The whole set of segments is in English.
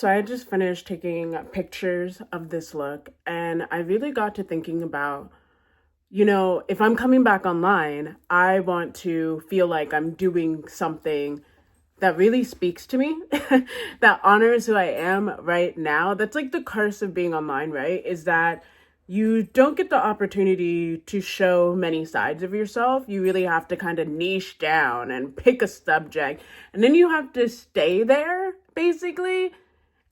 So I just finished taking pictures of this look, and I really got to thinking about, if I'm coming back online, I want to feel like I'm doing something that really speaks to me, that honors who I am right now. That's like the curse of being online, right? Is that you don't get the opportunity to show many sides of yourself. You really have to kind of niche down and pick a subject, and then you have to stay there, basically,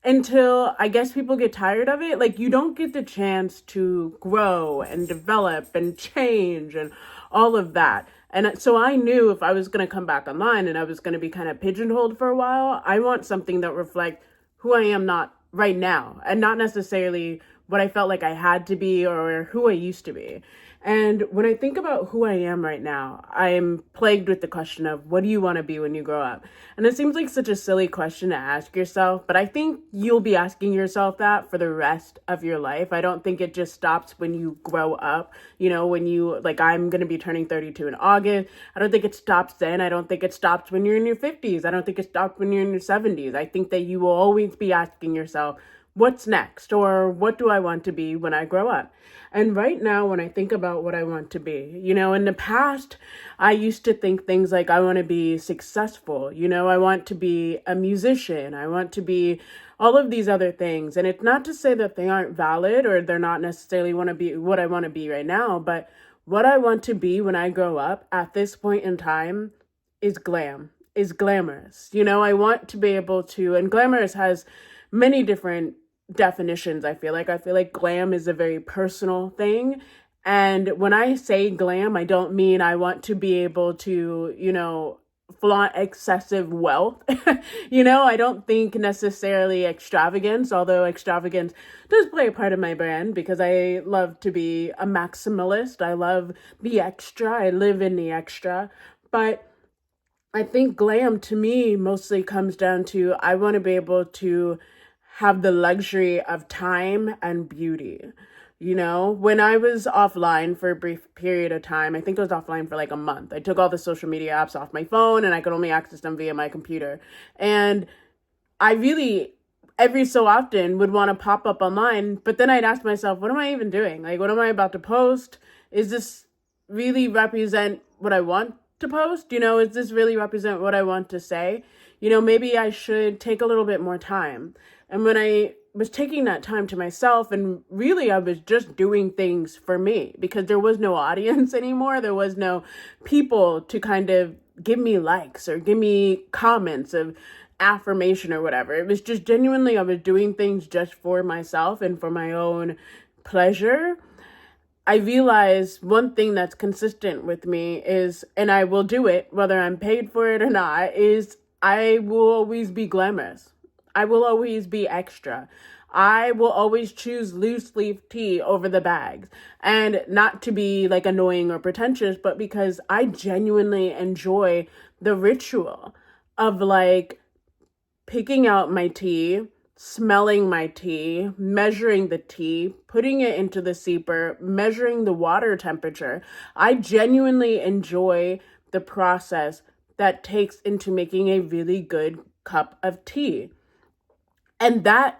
until I guess people get tired of it. Like, you don't get the chance to grow and develop and change and all of that. And so I knew if I was going to come back online and I was going to be kind of pigeonholed for a while, I want something that reflects who I am not right now, and not necessarily what I felt like I had to be or who I used to be. And when I think about who I am right now, I'm plagued with the question of, what do you want to be when you grow up? And it seems like such a silly question to ask yourself, but I think you'll be asking yourself that for the rest of your life. I don't think it just stops when you grow up. When I'm going to be turning 32 in August. I don't think it stops then. I don't think it stops when you're in your 50s. I don't think it stops when you're in your 70s. I think that you will always be asking yourself, what's next? Or what do I want to be when I grow up? And right now, when I think about what I want to be, in the past, I used to think things like, I want to be successful. I want to be a musician. I want to be all of these other things. And it's not to say that they aren't valid or they're not necessarily want to be what I want to be right now, but what I want to be when I grow up at this point in time is glamorous. I want to be able to, and glamorous has many different definitions. I feel like glam is a very personal thing. And when I say glam, I don't mean I want to be able to, flaunt excessive wealth. I don't think necessarily extravagance, although extravagance does play a part of my brand because I love to be a maximalist. I love the extra. I live in the extra. But I think glam to me mostly comes down to, I want to be able to have the luxury of time and beauty. When I was offline for a brief period of time, I think I was offline for like a month. I took all the social media apps off my phone and I could only access them via my computer. And I really, every so often, would want to pop up online, but then I'd ask myself, what am I even doing? Like, what am I about to post? Is this really represent what I want to post? Is this really represent what I want to say? Maybe I should take a little bit more time. And when I was taking that time to myself, and really I was just doing things for me because there was no audience anymore. There was no people to kind of give me likes or give me comments of affirmation or whatever. It was just genuinely, I was doing things just for myself and for my own pleasure. I realize one thing that's consistent with me is, and I will do it whether I'm paid for it or not, is I will always be glamorous. I will always be extra. I will always choose loose leaf tea over the bags. And not to be like annoying or pretentious, but because I genuinely enjoy the ritual of like picking out my tea, smelling my tea, measuring the tea, putting it into the siepper, measuring the water temperature. I genuinely enjoy the process that takes into making a really good cup of tea. And that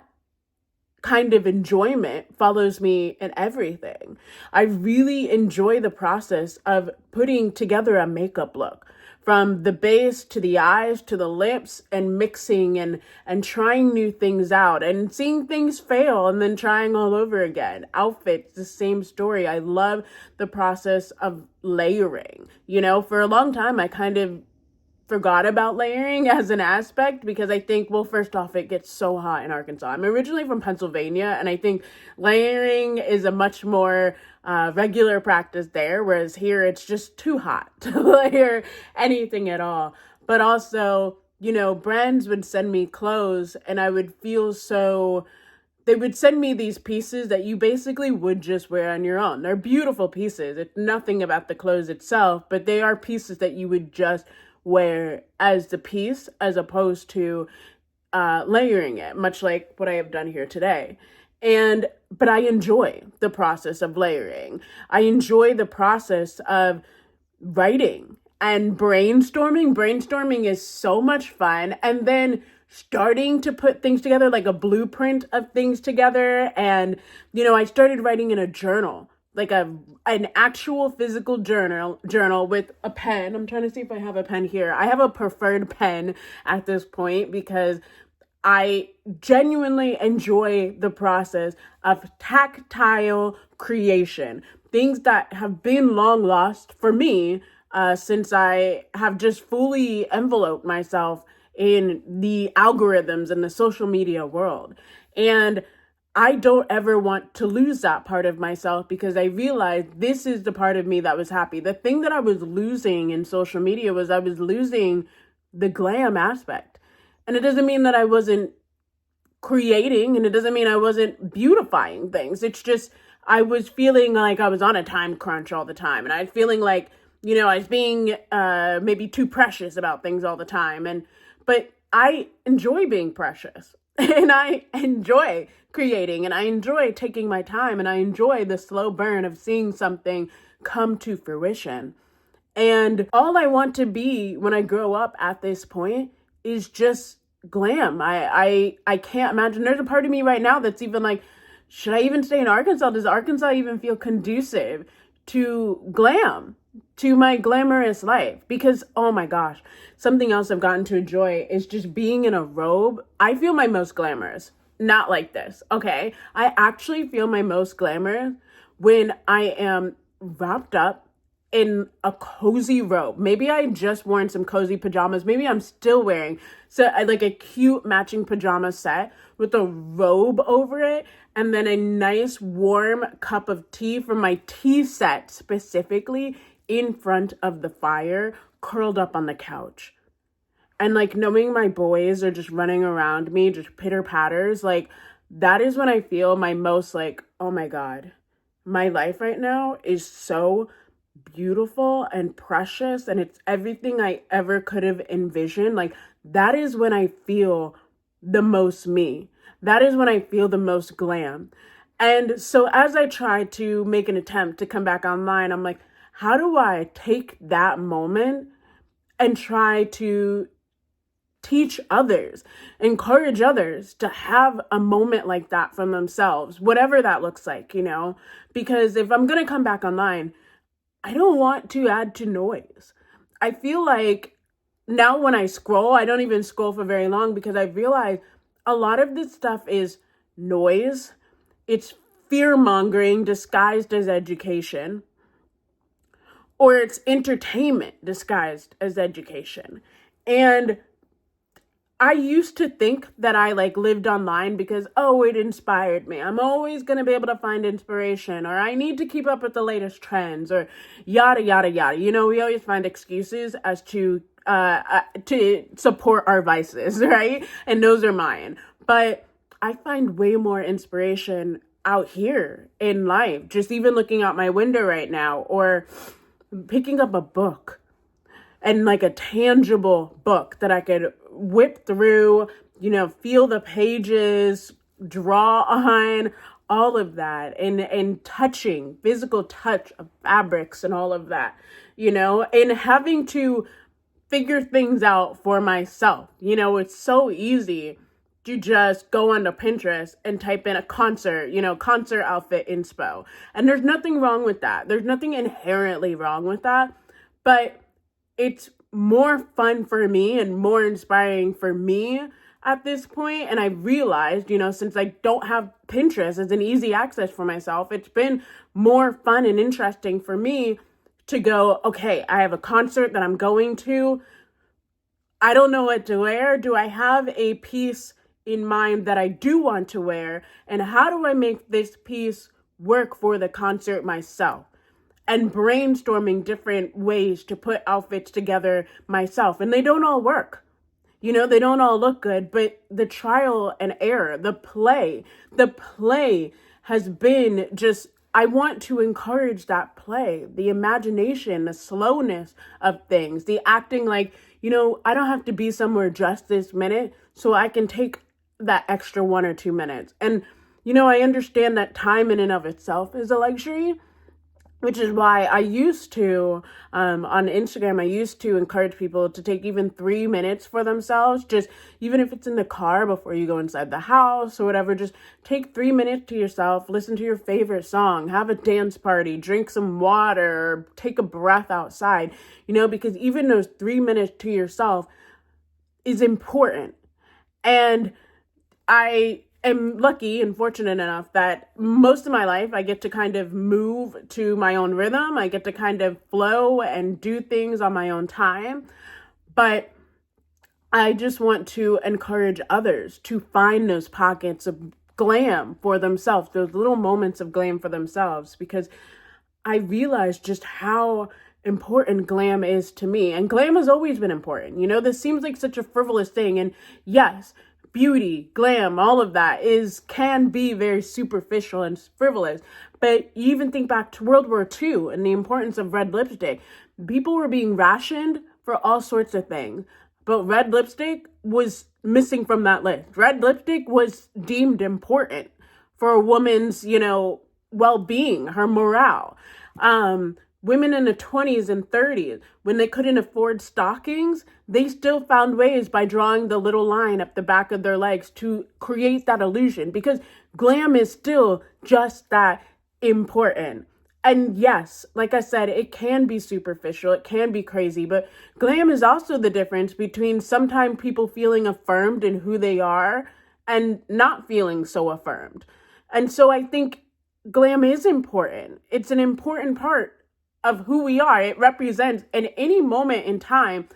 kind of enjoyment follows me in everything. I really enjoy the process of putting together a makeup look, from the base to the eyes to the lips, and mixing and trying new things out and seeing things fail and then trying all over again. Outfits, the same story. I love the process of layering. For a long time, I kind of forgot about layering as an aspect because I think, well, first off, it gets so hot in Arkansas. I'm originally from Pennsylvania, and I think layering is a much more regular practice there, whereas here it's just too hot to layer anything at all. But also, brands would send me clothes and I would feel so... They would send me these pieces that you basically would just wear on your own. They're beautiful pieces. It's nothing about the clothes itself, but they are pieces that you would just wear as the piece as opposed to layering it, much like what I have done here today. But I enjoy the process of layering. I enjoy the process of writing and brainstorming. Brainstorming is so much fun. And then starting to put things together, like a blueprint of things together. And, I started writing in a journal, like an actual physical journal with a pen. I'm trying to see if I have a pen here. I have a preferred pen at this point because I genuinely enjoy the process of tactile creation, things that have been long lost for me, since I have just fully enveloped myself in the algorithms and the social media world. And I don't ever want to lose that part of myself, because I realized this is the part of me that was happy. The thing that I was losing in social media was I was losing the glam aspect. And it doesn't mean that I wasn't creating, and it doesn't mean I wasn't beautifying things. It's just I was feeling like I was on a time crunch all the time. And I was feeling like, I was being maybe too precious about things all the time. But I enjoy being precious and I enjoy creating and I enjoy taking my time and I enjoy the slow burn of seeing something come to fruition. And all I want to be when I grow up at this point is just glam. I can't imagine. There's a part of me right now that's even like, should I even stay in Arkansas? Does Arkansas even feel conducive to glam, to my glamorous life? Because, oh my gosh, something else I've gotten to enjoy is just being in a robe. I feel my most glamorous. Not like this, okay? I actually feel my most glamorous when I am wrapped up in a cozy robe. Maybe I just worn some cozy pajamas. Maybe I'm still wearing like a cute matching pajama set with a robe over it, and then a nice warm cup of tea from my tea set specifically in front of the fire, curled up on the couch. And like knowing my boys are just running around me, just pitter patters, like that is when I feel my most like, oh my God, my life right now is so beautiful and precious, and it's everything I ever could have envisioned. Like that is when I feel the most me. That is when I feel the most glam. And so as I try to make an attempt to come back online, I'm like, how do I take that moment and try to teach others, encourage others to have a moment like that for themselves, whatever that looks like, because if I'm going to come back online, I don't want to add to noise. I feel like now when I scroll, I don't even scroll for very long, because I realize a lot of this stuff is noise. It's fear mongering disguised as education, or it's entertainment disguised as education. And I used to think that I like lived online because, oh, it inspired me. I'm always going to be able to find inspiration, or I need to keep up with the latest trends, or yada, yada, yada. We always find excuses as to support our vices, right? And those are mine. But I find way more inspiration out here in life, just even looking out my window right now, or picking up a book, and like a tangible book that I could whip through, feel the pages, draw on, all of that, and touching, physical touch of fabrics and all of that, and having to figure things out for myself. It's so easy to just go onto Pinterest and type in a concert outfit inspo. And there's nothing wrong with that. There's nothing inherently wrong with that. But it's more fun for me and more inspiring for me at this point. And I realized, since I don't have Pinterest as an easy access for myself, it's been more fun and interesting for me to go, okay, I have a concert that I'm going to. I don't know what to wear. Do I have a piece in mind that I do want to wear? And how do I make this piece work for the concert myself? And brainstorming different ways to put outfits together myself. And they don't all work. They don't all look good, but the trial and error, the play has been just, I want to encourage that play, the imagination, the slowness of things, the acting like, I don't have to be somewhere just this minute, so I can take that extra 1 or 2 minutes. And, I understand that time in and of itself is a luxury, which is why I used to, on Instagram, I used to encourage people to take even 3 minutes for themselves, just even if it's in the car before you go inside the house or whatever, just take 3 minutes to yourself, listen to your favorite song, have a dance party, drink some water, or take a breath outside, because even those 3 minutes to yourself is important. And I am lucky and fortunate enough that most of my life I get to kind of move to my own rhythm. I get to kind of flow and do things on my own time. But I just want to encourage others to find those pockets of glam for themselves, those little moments of glam for themselves, because I realized just how important glam is to me. And glam has always been important. This seems like such a frivolous thing. And yes, beauty, glam, all of that can be very superficial and frivolous. But you even think back to World War II and the importance of red lipstick. People were being rationed for all sorts of things, but red lipstick was missing from that list. Red lipstick was deemed important for a woman's, well-being, her morale. Women in the 20s and 30s, when they couldn't afford stockings, they still found ways by drawing the little line up the back of their legs to create that illusion, because glam is still just that important. And yes, like I said, it can be superficial, it can be crazy, but glam is also the difference between sometimes people feeling affirmed in who they are and not feeling so affirmed. And so I think glam is important. It's an important part of who we are. It represents, in any moment in time,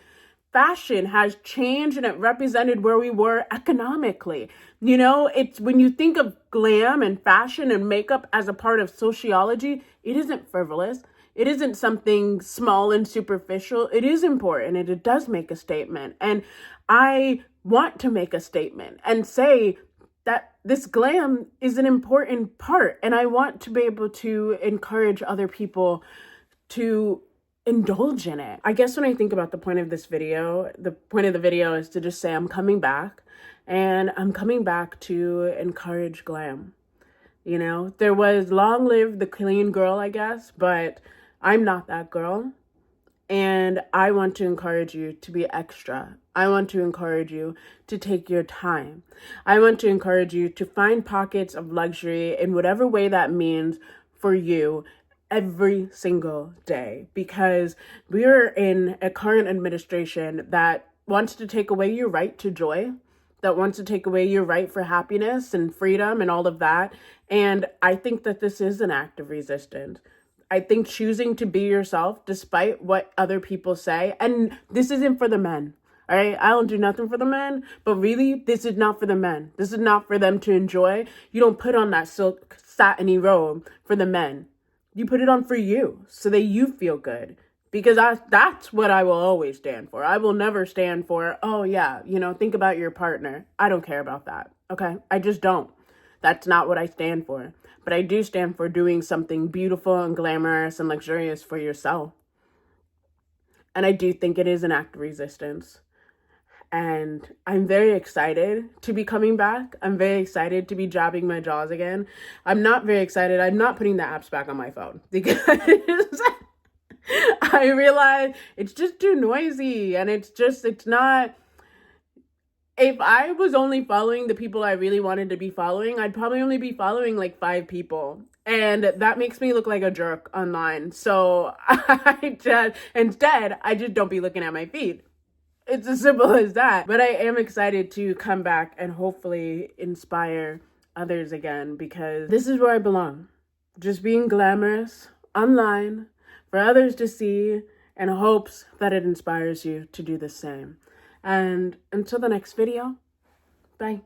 fashion has changed and it represented where we were economically. It's when you think of glam and fashion and makeup as a part of sociology, it isn't frivolous. It isn't something small and superficial. It is important and it does make a statement. And I want to make a statement and say that this glam is an important part. And I want to be able to encourage other people to indulge in it. I guess when I think about the point of this video, the point of the video is to just say I'm coming back, and I'm coming back to encourage glam. There was long live the clean girl, I guess, but I'm not that girl. And I want to encourage you to be extra. I want to encourage you to take your time. I want to encourage you to find pockets of luxury in whatever way that means for you every single day, because we're in a current administration that wants to take away your right to joy, that wants to take away your right for happiness and freedom and all of that. And I think that this is an act of resistance. I think choosing to be yourself despite what other people say, and this isn't for the men, all right? I don't do nothing for the men, but really, this is not for the men. This is not for them to enjoy. You don't put on that silk satiny robe for the men. You put it on for you so that you feel good, because that's what I will always stand for. I will never stand for, oh yeah, think about your partner. I don't care about that, okay? I just don't. That's not what I stand for. But I do stand for doing something beautiful and glamorous and luxurious for yourself. And I do think it is an act of resistance. And I'm very excited to be coming back. I'm very excited to be dropping my jaws again. I'm not very excited. I'm not putting the apps back on my phone because I realize it's just too noisy, and it's not. If I was only following the people I really wanted to be following, I'd probably only be following like 5 people. And that makes me look like a jerk online. So instead, I just don't be looking at my feed. It's as simple as that. But I am excited to come back and hopefully inspire others again, because this is where I belong. Just being glamorous online for others to see, in hopes that it inspires you to do the same. And until the next video, bye.